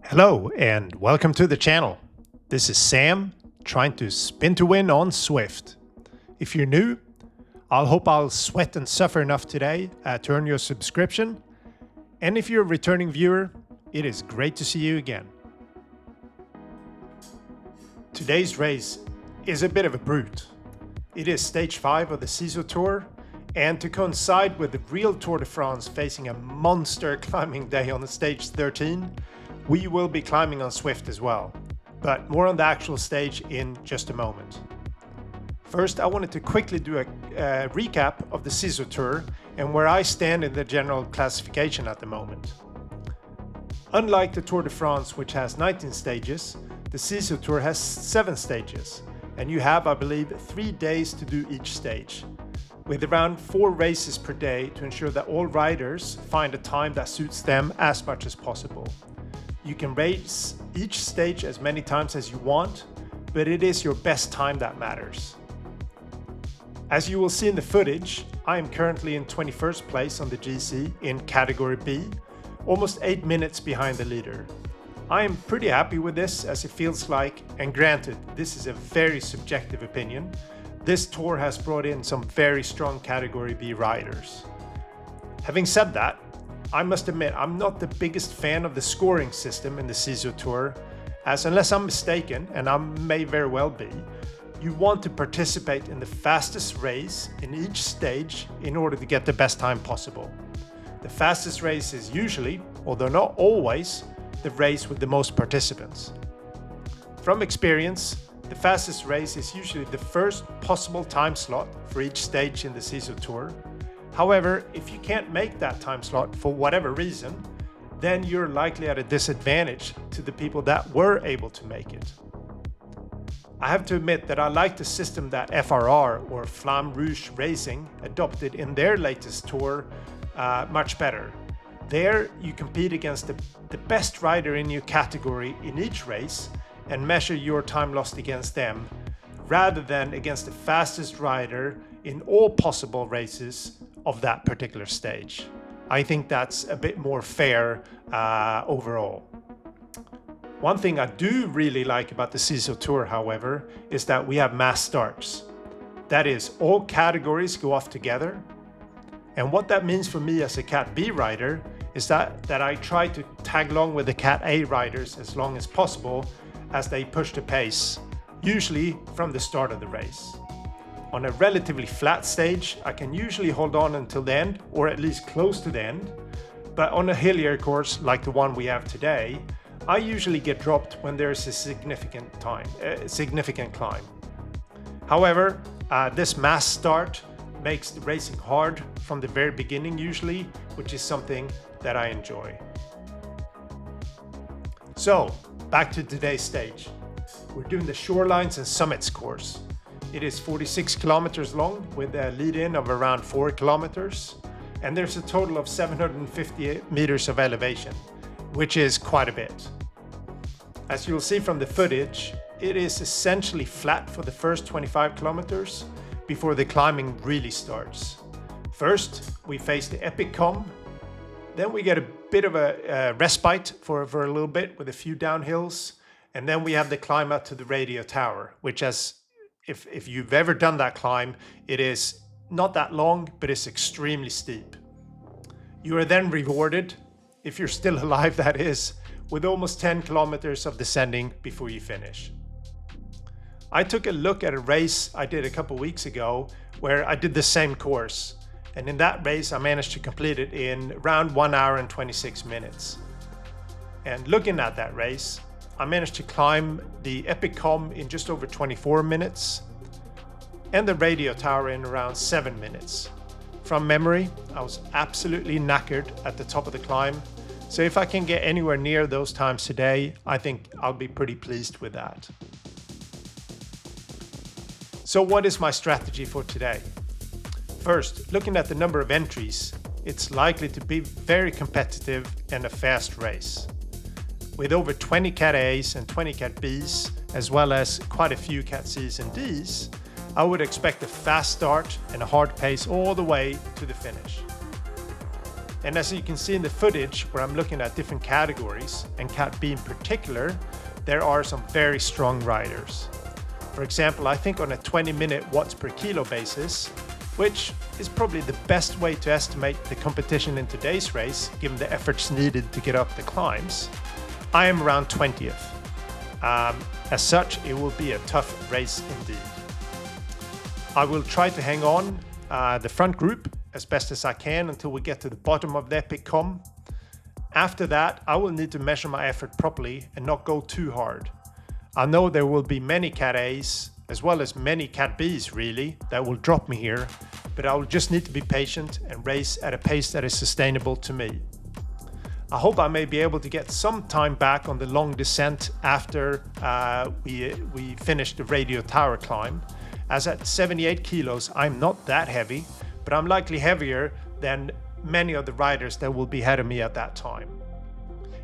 Hello and welcome to the channel. This is Sam trying to spin to win on Swift. If you're new, I hope I'll sweat and suffer enough today to earn your subscription. And if you're a returning viewer, it is great to see you again. Today's race is a bit of a brute. It is stage 5 of the SISU Tour, and to coincide with the real Tour de France facing a monster climbing day on the stage 13, we will be climbing on Swift as well, but more on the actual stage in just a moment. First, I wanted to quickly do a recap of the SISU Tour and where I stand in the general classification at the moment. Unlike the Tour de France, which has 19 stages, the SISU Tour has 7 stages, and you have, I believe, 3 days to do each stage, with around 4 races per day to ensure that all riders find a time that suits them as much as possible. You can race each stage as many times as you want, but it is your best time that matters. As you will see in the footage, I am currently in 21st place on the GC in category B, almost 8 minutes behind the leader. I am pretty happy with this, as it feels like, and granted, this is a very subjective opinion, this tour has brought in some very strong category B riders. Having said that, I must admit I'm not the biggest fan of the scoring system in the SISU Tour, as unless I'm mistaken, and I may very well be, you want to participate in the fastest race in each stage in order to get the best time possible. The fastest race is usually, although not always, the race with the most participants. From experience, the fastest race is usually the first possible time slot for each stage in the SISU Tour. However, if you can't make that time slot for whatever reason, then you're likely at a disadvantage to the people that were able to make it. I have to admit that I like the system that FRR, or Flamme Rouge Racing, adopted in their latest tour much better. There, you compete against the best rider in your category in each race and measure your time lost against them, rather than against the fastest rider in all possible races of that particular stage. I think that's a bit more fair overall. One thing I do really like about the SISU Tour, however, is that we have mass starts. That is, all categories go off together. And what that means for me as a Cat B rider is that I try to tag along with the Cat A riders as long as possible as they push the pace, usually from the start of the race. On a relatively flat stage, I can usually hold on until the end, or at least close to the end. But on a hillier course like the one we have today, I usually get dropped when there's a significant climb. However, this mass start makes the racing hard from the very beginning usually, which is something that I enjoy. So, back to today's stage. We're doing the Shorelines and Summits course. It is 46 kilometers long with a lead-in of around 4 kilometers, and there's a total of 750 meters of elevation, which is quite a bit. As you'll see from the footage, it is essentially flat for the first 25 kilometers before the climbing really starts. First, we face the epic comb, then we get a bit of a respite for a little bit with a few downhills, and then we have the climb up to the radio tower, which has, if you've ever done that climb, it is not that long, but it's extremely steep. You are then rewarded, if you're still alive that is, with almost 10 kilometers of descending before you finish. I took a look at a race I did a couple weeks ago where I did the same course, and in that race I managed to complete it in around 1 hour and 26 minutes. And looking at that race, I managed to climb the epic comb in just over 24 minutes and the radio tower in around 7 minutes. From memory, I was absolutely knackered at the top of the climb, so if I can get anywhere near those times today, I think I'll be pretty pleased with that. So what is my strategy for today? First, looking at the number of entries, it's likely to be very competitive and a fast race. With over 20 Cat A's and 20 Cat B's, as well as quite a few Cat C's and D's, I would expect a fast start and a hard pace all the way to the finish. And as you can see in the footage where I'm looking at different categories, and Cat B in particular, there are some very strong riders. For example, I think on a 20-minute watts per kilo basis, which is probably the best way to estimate the competition in today's race, given the efforts needed to get up the climbs, I am around 20th. As such, it will be a tough race indeed. I will try to hang on the front group as best as I can until we get to the bottom of the epic com. After that, I will need to measure my effort properly and not go too hard. I know there will be many Cat A's, as well as many Cat B's really, that will drop me here, but I will just need to be patient and race at a pace that is sustainable to me. I hope I may be able to get some time back on the long descent after we finish the radio tower climb, as at 78 kilos I'm not that heavy, but I'm likely heavier than many of the riders that will be ahead of me at that time.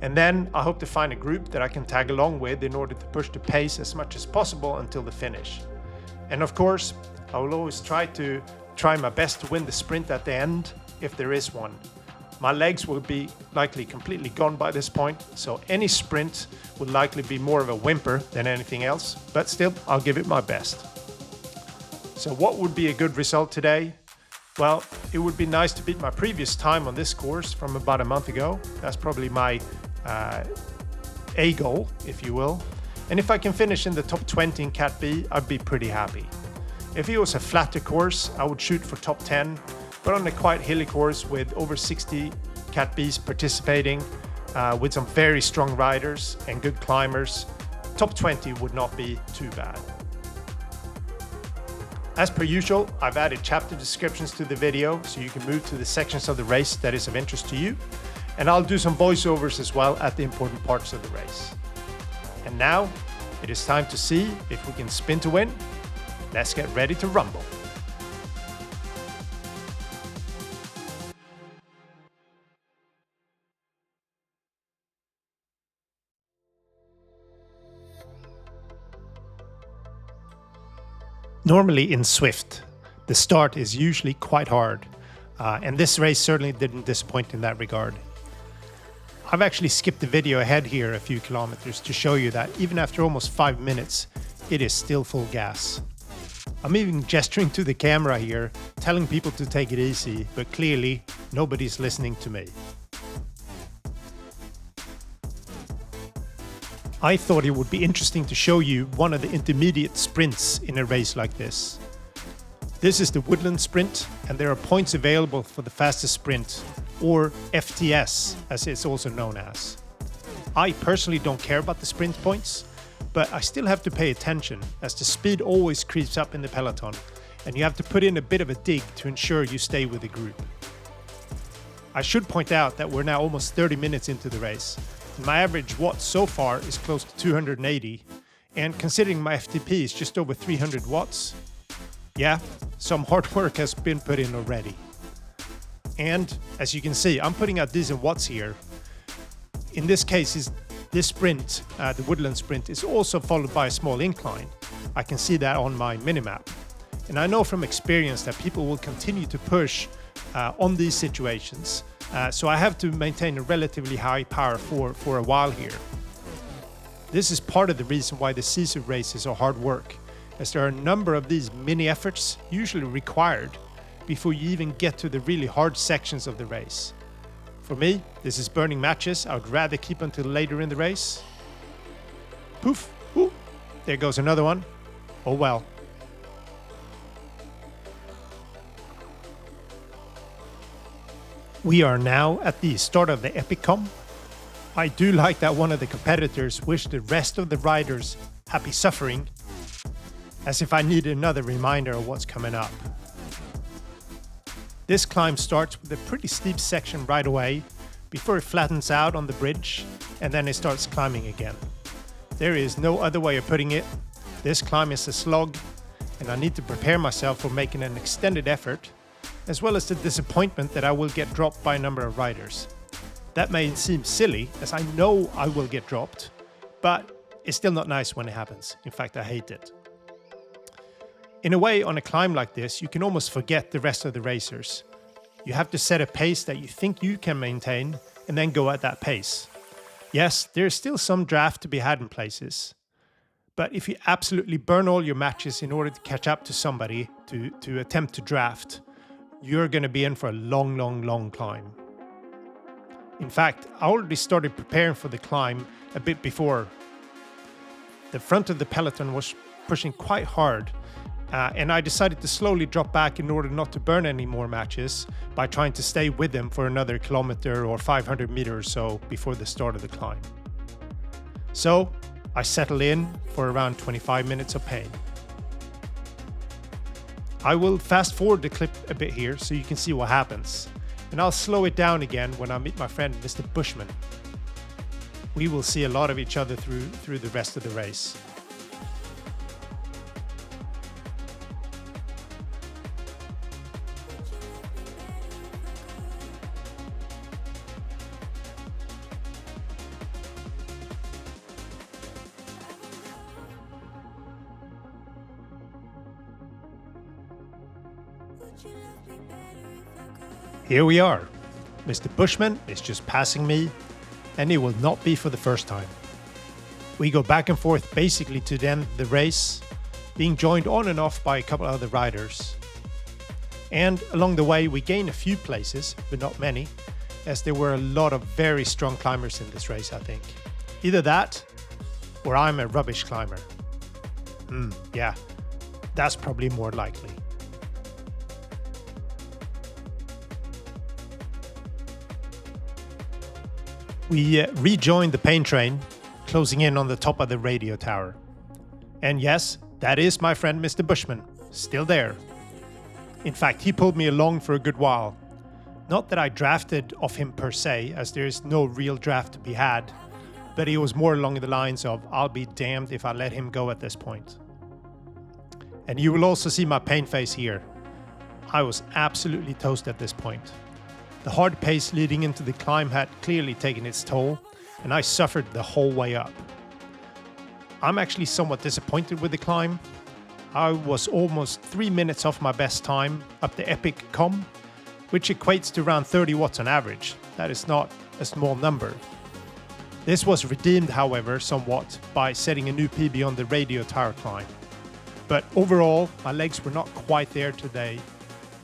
And then I hope to find a group that I can tag along with in order to push the pace as much as possible until the finish. And of course, I will always try my best to win the sprint at the end, if there is one. My legs will be likely completely gone by this point, so any sprint will likely be more of a whimper than anything else, but still, I'll give it my best. So what would be a good result today? Well, it would be nice to beat my previous time on this course from about a month ago. That's probably my A goal, if you will. And if I can finish in the top 20 in Cat B, I'd be pretty happy. If it was a flatter course, I would shoot for top 10, but on a quite hilly course with over 60 Cat Bs participating, with some very strong riders and good climbers, top 20 would not be too bad. As per usual, I've added chapter descriptions to the video so you can move to the sections of the race that is of interest to you. And I'll do some voiceovers as well at the important parts of the race. And now, it is time to see if we can spin to win. Let's get ready to rumble. Normally in Swift, the start is usually quite hard, and this race certainly didn't disappoint in that regard. I've actually skipped the video ahead here a few kilometers to show you that even after almost 5 minutes, it is still full gas. I'm even gesturing to the camera here, telling people to take it easy, but clearly nobody's listening to me. I thought it would be interesting to show you one of the intermediate sprints in a race like this. This is the Woodland sprint, and there are points available for the fastest sprint, or FTS as it's also known as. I personally don't care about the sprint points, but I still have to pay attention as the speed always creeps up in the peloton, and you have to put in a bit of a dig to ensure you stay with the group. I should point out that we're now almost 30 minutes into the race. My average watts so far is close to 280, and considering my FTP is just over 300 watts, yeah, some hard work has been put in already. And as you can see, I'm putting out decent watts here. In this case, this sprint, the Woodland sprint, is also followed by a small incline. I can see that on my minimap. And I know from experience that people will continue to push on these situations. So I have to maintain a relatively high power for a while here. This is part of the reason why the SISU races are hard work, as there are a number of these mini efforts usually required before you even get to the really hard sections of the race. For me, this is burning matches I would rather keep until later in the race. Poof! Ooh, there goes another one. Oh well. We are now at the start of the Epicom. I do like that one of the competitors wished the rest of the riders happy suffering, as if I needed another reminder of what's coming up. This climb starts with a pretty steep section right away, before it flattens out on the bridge, and then it starts climbing again. There is no other way of putting it. This climb is a slog, and I need to prepare myself for making an extended effort, as well as the disappointment that I will get dropped by a number of riders. That may seem silly, as I know I will get dropped, but it's still not nice when it happens. In fact, I hate it. In a way, on a climb like this, you can almost forget the rest of the racers. You have to set a pace that you think you can maintain and then go at that pace. Yes, there's still some draft to be had in places. But if you absolutely burn all your matches in order to catch up to somebody to attempt to draft, you're going to be in for a long, long, long climb. In fact, I already started preparing for the climb a bit before. The front of the peloton was pushing quite hard, and I decided to slowly drop back in order not to burn any more matches by trying to stay with them for another kilometer or 500 meters or so before the start of the climb. So I settled in for around 25 minutes of pain. I will fast forward the clip a bit here so you can see what happens, and I'll slow it down again when I meet my friend Mr. Bushman. We will see a lot of each other through the rest of the race. Here we are. Mr. Bushman is just passing me, and it will not be for the first time. We go back and forth basically to the end of the race, being joined on and off by a couple other riders. And along the way we gain a few places, but not many, as there were a lot of very strong climbers in this race, I think. Either that, or I'm a rubbish climber. Yeah, that's probably more likely. We rejoined the Paintrain, closing in on the top of the radio tower. And yes, that is my friend Mr. Bushman, still there. In fact, he pulled me along for a good while. Not that I drafted off him per se, as there is no real draft to be had, but he was more along the lines of, I'll be damned if I let him go at this point. And you will also see my pain face here. I was absolutely toast at this point. The hard pace leading into the climb had clearly taken its toll, and I suffered the whole way up. I'm actually somewhat disappointed with the climb. I was almost 3 minutes off my best time up the epic com, which equates to around 30 watts on average. That is not a small number. This was redeemed, however, somewhat by setting a new PB on the radio tower climb. But overall, my legs were not quite there today,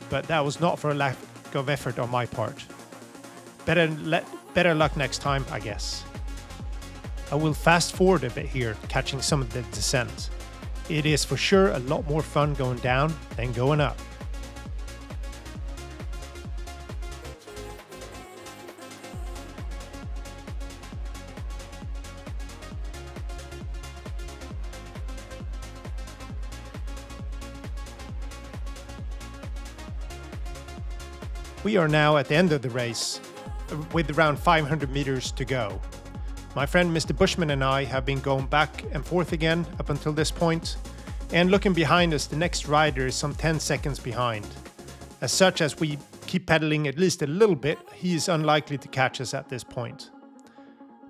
but that was not for a lack of effort on my part. Better luck next time, I guess. I will fast forward a bit here, catching some of the descent. It is for sure a lot more fun going down than going up. We are now at the end of the race, with around 500 meters to go. My friend Mr. Bushman and I have been going back and forth again up until this point, and looking behind us, the next rider is some 10 seconds behind. As such, as we keep pedaling at least a little bit, he is unlikely to catch us at this point.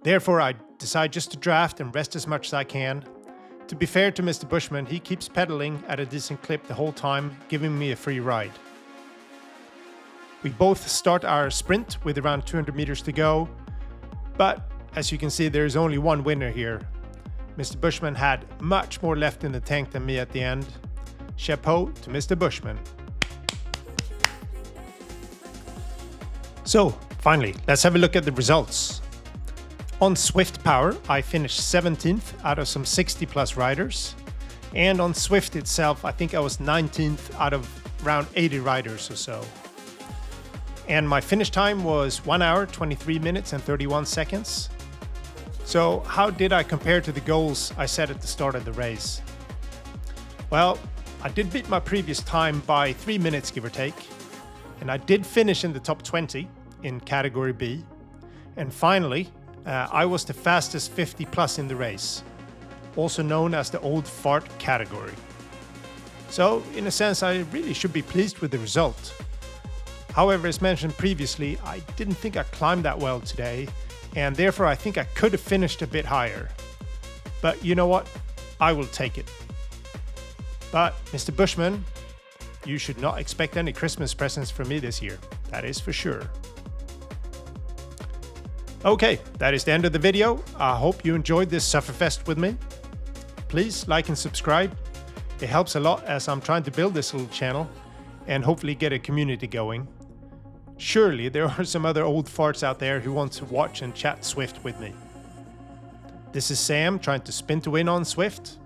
Therefore, I decide just to draft and rest as much as I can. To be fair to Mr. Bushman, he keeps pedaling at a decent clip the whole time, giving me a free ride. We both start our sprint with around 200 meters to go, but as you can see, there is only one winner here. Mr. Bushman had much more left in the tank than me at the end. Chapeau to Mr. Bushman. So, finally, let's have a look at the results. On Swift Power, I finished 17th out of some 60 plus riders. And on Swift itself, I think I was 19th out of around 80 riders or so. And my finish time was 1 hour, 23 minutes and 31 seconds. So how did I compare to the goals I set at the start of the race? Well, I did beat my previous time by 3 minutes, give or take. And I did finish in the top 20 in category B. And finally, I was the fastest 50 plus in the race, also known as the old fart category. So in a sense, I really should be pleased with the result. However, as mentioned previously, I didn't think I climbed that well today, and therefore I think I could have finished a bit higher. But you know what? I will take it. But Mr. Bushman, you should not expect any Christmas presents from me this year. That is for sure. Okay, that is the end of the video. I hope you enjoyed this sufferfest with me. Please like and subscribe. It helps a lot as I'm trying to build this little channel and hopefully get a community going. Surely there are some other old farts out there who want to watch and chat Swift with me. This is Sam trying to spin to win on Swift.